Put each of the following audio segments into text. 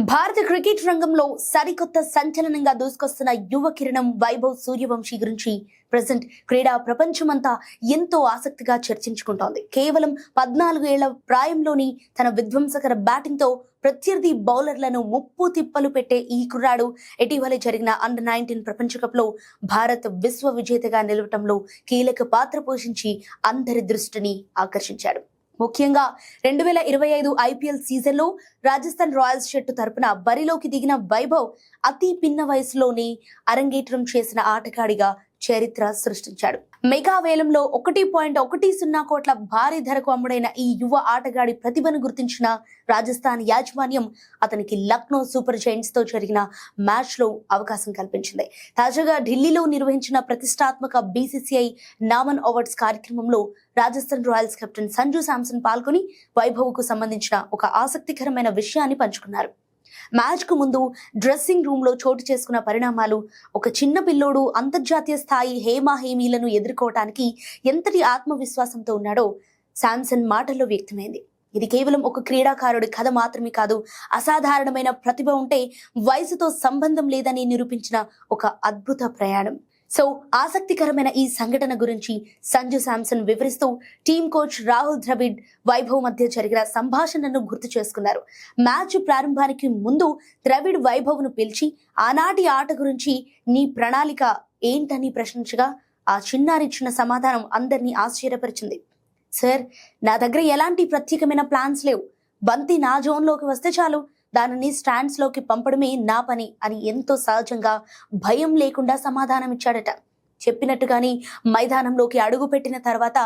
భారత క్రికెట్ రంగంలో సరికొత్త సంచలనంగా దూసుకొస్తున్న యువ కిరణం వైభవ్ సూర్యవంశీ గురించి ప్రెసెంట్ క్రీడా ప్రపంచమంతా ఎంతో ఆసక్తిగా చర్చించుకుంటోంది. కేవలం 14 ఏళ్ల ప్రాయంలోని తన విధ్వంసకర బ్యాటింగ్ తో ప్రత్యర్థి బౌలర్లను ముప్పు తిప్పలు పెట్టే ఈ కుర్రాడు ఇటీవల జరిగిన అండర్-19 ప్రపంచ కప్ లో భారత్ విశ్వ విజేతగా నిలవటంలో కీలక పాత్ర పోషించి అందరి దృష్టిని ఆకర్షించాడు. ముఖ్యంగా 2025 ఐపీఎల్ సీజన్లో రాజస్థాన్ రాయల్స్ జట్టు తరపున బరిలోకి దిగిన వైభవ్ అతి పిన్న వయసులోనే అరంగేట్రం చేసిన ఆటగాడిగా చరిత్ర సృష్టించాడు. మెగా వేలంలో 1.10 కోట్ల భారీ ధరకు అమ్ముడైన ఈ యువ ఆటగాడి ప్రతిభను గుర్తించిన రాజస్థాన్ యాజమాన్యం అతనికి లక్నో సూపర్ జైంట్స్ తో జరిగిన మ్యాచ్ లో అవకాశం కల్పించింది. తాజాగా ఢిల్లీలో నిర్వహించిన ప్రతిష్టాత్మక బీసీసీఐ నామన్ అవార్డ్స్ కార్యక్రమంలో రాజస్థాన్ రాయల్స్ కెప్టెన్ సంజు శాంసన్ పాల్గొని వైభవ్ కు సంబంధించిన ఒక ఆసక్తికరమైన విషయాన్ని పంచుకున్నారు. మ్యాచ్ కు ముందు డ్రెస్సింగ్ రూమ్ లో చోటు చేసుకున్న పరిణామాలు, ఒక చిన్న పిల్లోడు అంతర్జాతీయ స్థాయి హేమీలను ఎదుర్కోవటానికి ఎంతటి ఆత్మవిశ్వాసంతో ఉన్నాడో శాంసన్ మాటల్లో వ్యక్తమైంది. ఇది కేవలం ఒక క్రీడాకారుడి కథ మాత్రమే కాదు, అసాధారణమైన ప్రతిభ ఉంటే వయసుతో సంబంధం లేదని నిరూపించిన ఒక అద్భుత ప్రయాణం. సో ఆసక్తికరమైన ఈ సంఘటన గురించి సంజు శాంసన్ వివరిస్తూ టీమ్ కోచ్ రాహుల్ ద్రవిడ్ వైభవ్ మధ్య జరిగిన సంభాషణను గుర్తు చేసుకున్నారు. మ్యాచ్ ప్రారంభానికి ముందు ద్రవిడ్ వైభవ్ ను పిలిచి ఆనాటి ఆట గురించి నీ ప్రణాళిక ఏంటని ప్రశ్నించగా ఆ చిన్నారిచ్చిన సమాధానం అందరినీ ఆశ్చర్యపరిచింది. సార్, నా దగ్గర ఎలాంటి ప్రత్యేకమైన ప్లాన్స్ లేవు, బంతి నా జోన్లోకి వస్తే చాలు, దానిని స్టాండ్స్ లోకి పంపడమే నా పని అని ఎంతో సహజంగా భయం లేకుండా సమాధానం ఇచ్చాడట. చెప్పినట్టుగాని మైదానంలోకి అడుగుపెట్టిన తర్వాత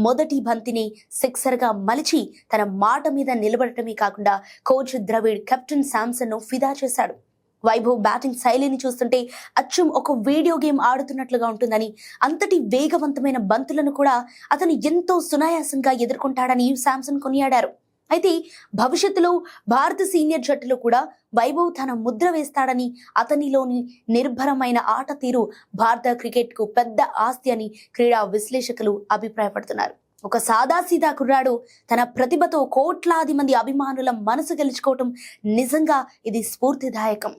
మొదటి బంతిని సిక్సర్ గా మలిచి తన మాట మీద నిలబడటమే కాకుండా కోచ్ ద్రవిడ్ కెప్టెన్ శాంసన్ ను ఫిదా చేశాడు. వైభవ్ బ్యాటింగ్ శైలిని చూస్తుంటే అచ్చం ఒక వీడియో గేమ్ ఆడుతున్నట్లుగా ఉంటుందని, అంతటి వేగవంతమైన బంతులను కూడా అతను ఎంతో సునాయాసంగా ఎదుర్కొంటాడని శాంసన్ కొనియాడారు. అయితే భవిష్యత్తులో భారత సీనియర్ జట్టులో కూడా వైభవ్ తన ముద్ర వేస్తాడని, అతనిలోని నిర్భరమైన ఆట తీరు భారత క్రికెట్ కు పెద్ద ఆస్తి అని క్రీడా విశ్లేషకులు అభిప్రాయపడుతున్నారు. ఒక సాదాసీదా కుర్రాడు తన ప్రతిభతో కోట్లాది మంది అభిమానుల మనసు గెలుచుకోవటం నిజంగా ఇది స్ఫూర్తిదాయకం.